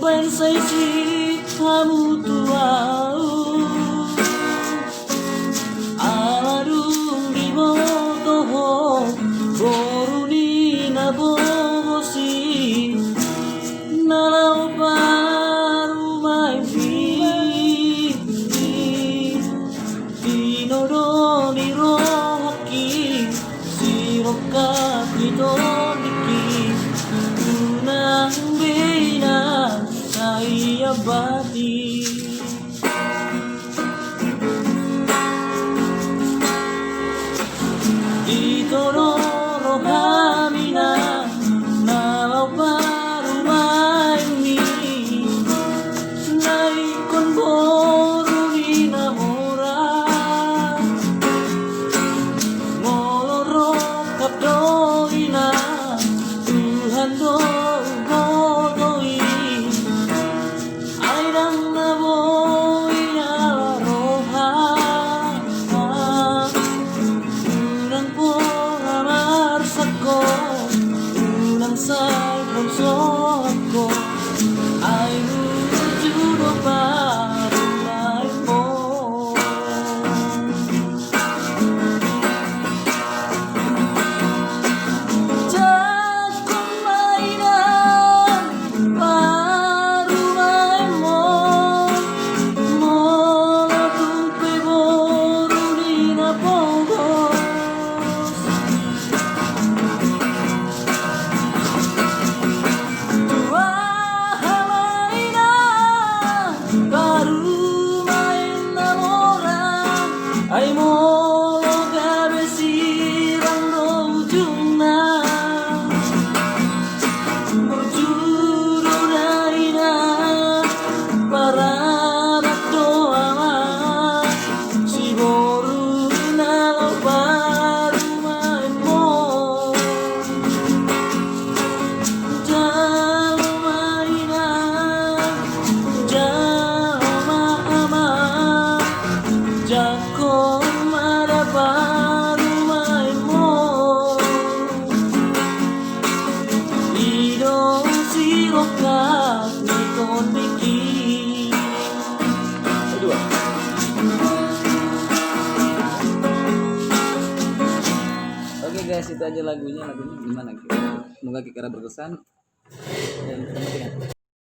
pensai si kamu tuau aladung di botoho boruni na bogosi nalau baru mai dinodo di rohaki siroka hito saya bati Itororo hamina nalau baru maini naikon boru ina mora ngoloro kapdoina Tuhan do sai không gió cô ai chú đâu ba mai mô chắc không mai dan baru mai mô mola tumpe boru di na pongo Ay mo gabe sirang do ujungna Ujuru daina para bakto ama Si boru na lau baru main mo Jalo maina Jalo ama Jako mada baru main mo Ido sirokat nikon bikin Kedua Oke guys, itu aja lagunya gimana? Semoga kira berkesan dan